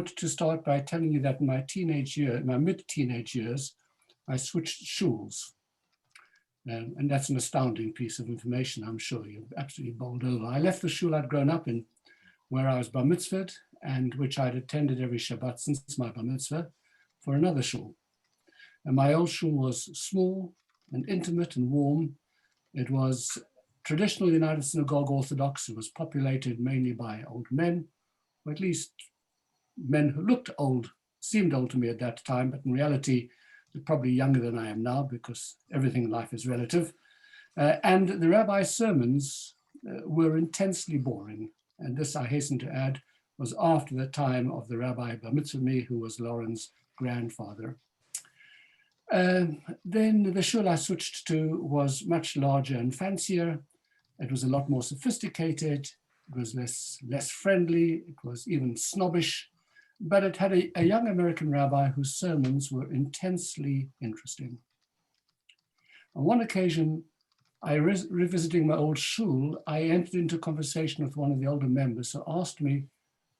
to start by telling you that in my mid-teenage years, I switched schools. And that's an astounding piece of information, I'm sure you're absolutely bowled over. I left the shul I'd grown up in, where I was bar mitzvahed, and which I'd attended every Shabbat since my bar mitzvah, for another shul. And my old shul was small and intimate and warm. It was traditional United Synagogue Orthodox. It was populated mainly by old men, or at least men who looked old, seemed old to me at that time, but in reality, they're probably younger than I am now because everything in life is relative. And the rabbi's sermons were intensely boring. And this, I hasten to add, was after the time of the Rabbi Bar Mitzvah me, who was Lauren's grandfather. Then the shul I switched to was much larger and fancier. It was a lot more sophisticated. It was less friendly. It was even snobbish. But it had a young American rabbi whose sermons were intensely interesting. On one occasion, revisiting my old shul, I entered into conversation with one of the older members who asked me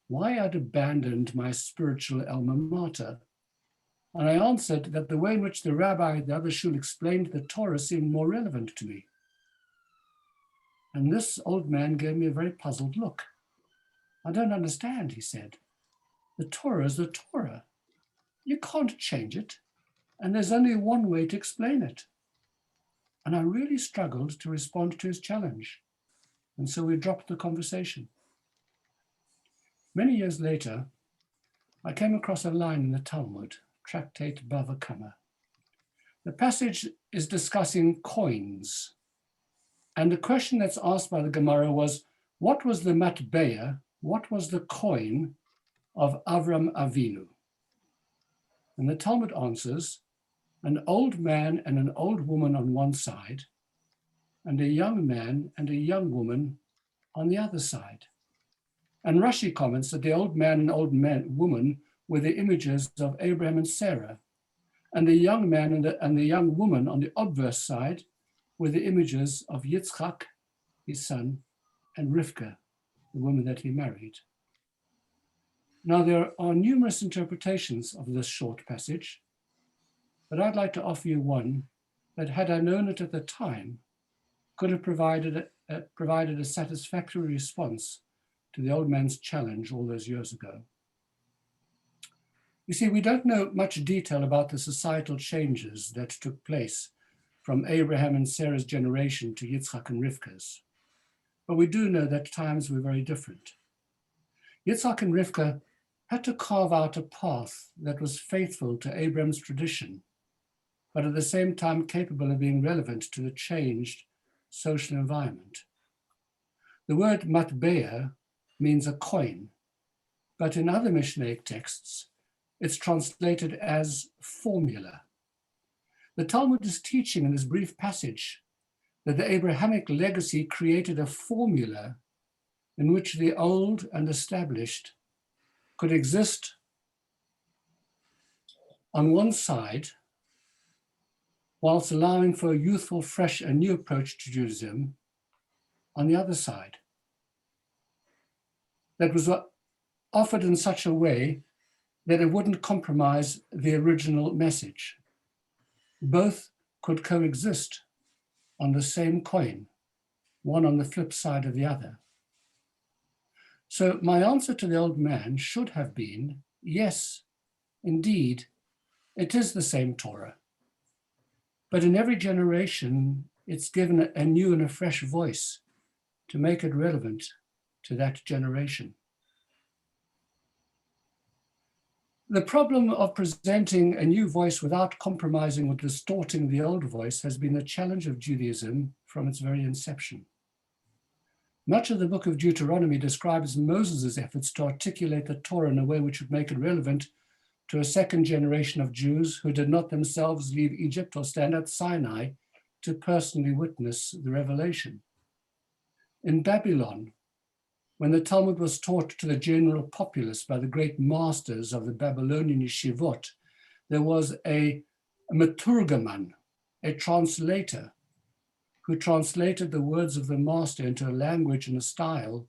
why I'd abandoned my spiritual alma mater. And I answered that the way in which the rabbi at the other shul explained the Torah seemed more relevant to me. And this old man gave me a very puzzled look. I don't understand, he said. The Torah is the Torah. You can't change it. And there's only one way to explain it. And I really struggled to respond to his challenge. And so we dropped the conversation. Many years later, I came across a line in the Talmud, Tractate Bava Kama. The passage is discussing coins. And the question that's asked by the Gemara was, what was the matbeya, what was the coin of Avram Avinu? And the Talmud answers, an old man and an old woman on one side, and a young man and a young woman on the other side. And Rashi comments that the old man and old woman were the images of Abraham and Sarah, and the young man and the young woman on the obverse side were the images of Yitzchak, his son, and Rivka, the woman that he married. Now, there are numerous interpretations of this short passage, but I'd like to offer you one that, had I known it at the time, could have provided a satisfactory response to the old man's challenge all those years ago. You see, we don't know much detail about the societal changes that took place from Abraham and Sarah's generation to Yitzchak and Rivka's, but we do know that times were very different. Yitzchak and Rivka had to carve out a path that was faithful to Abraham's tradition, but at the same time capable of being relevant to the changed social environment. The word matbeya means a coin, but in other Mishnaic texts, it's translated as formula. The Talmud is teaching in this brief passage that the Abrahamic legacy created a formula in which the old and established could exist on one side, whilst allowing for a youthful, fresh, and new approach to Judaism on the other side. That was offered in such a way that it wouldn't compromise the original message. Both could coexist on the same coin, one on the flip side of the other. So my answer to the old man should have been, yes, indeed, it is the same Torah. But in every generation, it's given a new and a fresh voice to make it relevant to that generation. The problem of presenting a new voice without compromising or distorting the old voice has been the challenge of Judaism from its very inception. Much of the book of Deuteronomy describes Moses' efforts to articulate the Torah in a way which would make it relevant to a second generation of Jews who did not themselves leave Egypt or stand at Sinai to personally witness the revelation. In Babylon, when the Talmud was taught to the general populace by the great masters of the Babylonian yeshivot, there was a meturgaman, a translator, who translated the words of the master into a language and a style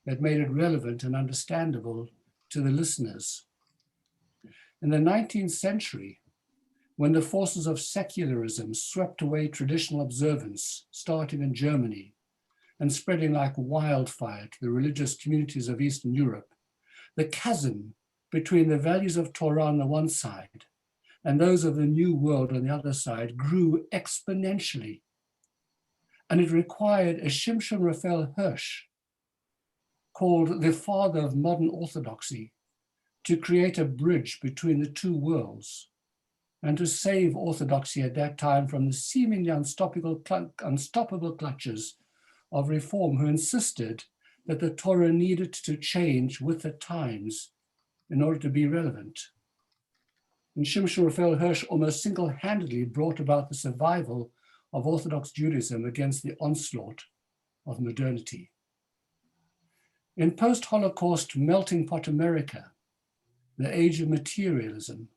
that made it relevant and understandable to the listeners. In the 19th century, when the forces of secularism swept away traditional observance, starting in Germany and spreading like wildfire to the religious communities of Eastern Europe, the chasm between the values of Torah on the one side and those of the New World on the other side grew exponentially. And it required a Shimshon Raphael Hirsch, called the father of modern orthodoxy, to create a bridge between the two worlds and to save orthodoxy at that time from the seemingly unstoppable clutches of reform, who insisted that the Torah needed to change with the times in order to be relevant. And Shimshon Raphael Hirsch almost single-handedly brought about the survival of Orthodox Judaism against the onslaught of modernity. In post-Holocaust melting pot America, the age of materialism,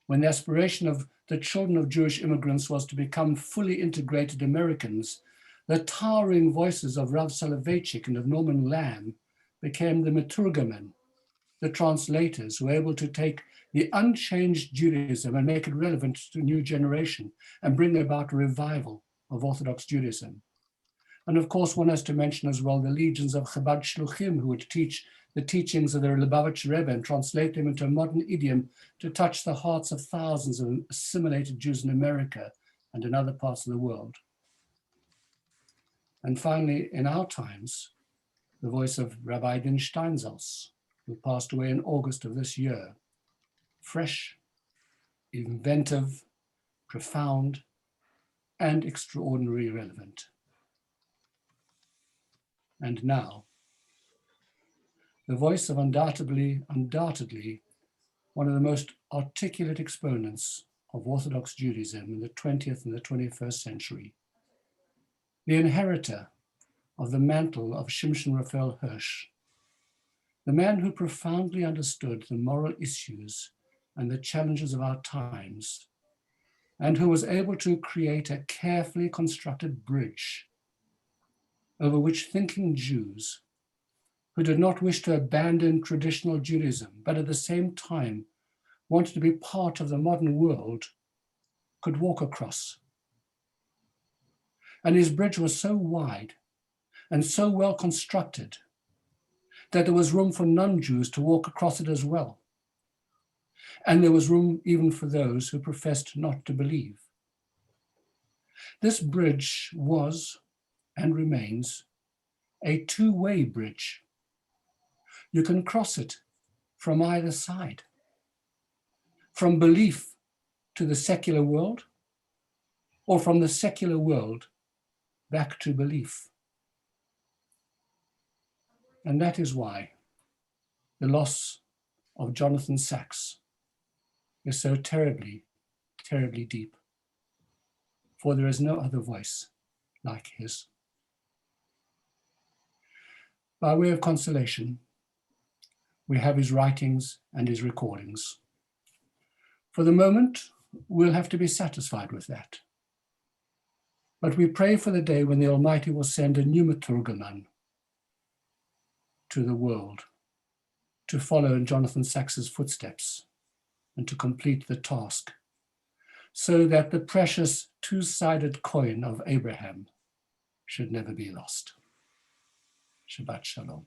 when the aspiration of the children of Jewish immigrants was to become fully integrated Americans, the towering voices of Rav Soloveitchik and of Norman Lamb became the Meturgamen, the translators who were able to take the unchanged Judaism and make it relevant to a new generation and bring about a revival of Orthodox Judaism. And of course, one has to mention as well the legions of Chabad Shluchim who would teach the teachings of the Lubavitch Rebbe and translate them into a modern idiom to touch the hearts of thousands of assimilated Jews in America and in other parts of the world. And finally, in our times, the voice of Rabbi Din Steinsaltz, who passed away in August of this year, fresh, inventive, profound, and extraordinarily relevant. And now, the voice of undoubtedly one of the most articulate exponents of Orthodox Judaism in the 20th and the 21st century, the inheritor of the mantle of Shimshon Raphael Hirsch, the man who profoundly understood the moral issues and the challenges of our times, and who was able to create a carefully constructed bridge over which thinking Jews who did not wish to abandon traditional Judaism, but at the same time wanted to be part of the modern world, could walk across. And his bridge was so wide and so well constructed that there was room for non-Jews to walk across it as well. And there was room even for those who professed not to believe. This bridge was and remains a two-way bridge. You can cross it from either side, from belief to the secular world, or from the secular world back to belief. And that is why the loss of Jonathan Sacks is so terribly, terribly deep, for there is no other voice like his. By way of consolation, we have his writings and his recordings. For the moment, we'll have to be satisfied with that. But we pray for the day when the Almighty will send a new Meturgaman to the world to follow in Jonathan Sacks's footsteps and to complete the task, so that the precious two-sided coin of Abraham should never be lost. Shabbat Shalom.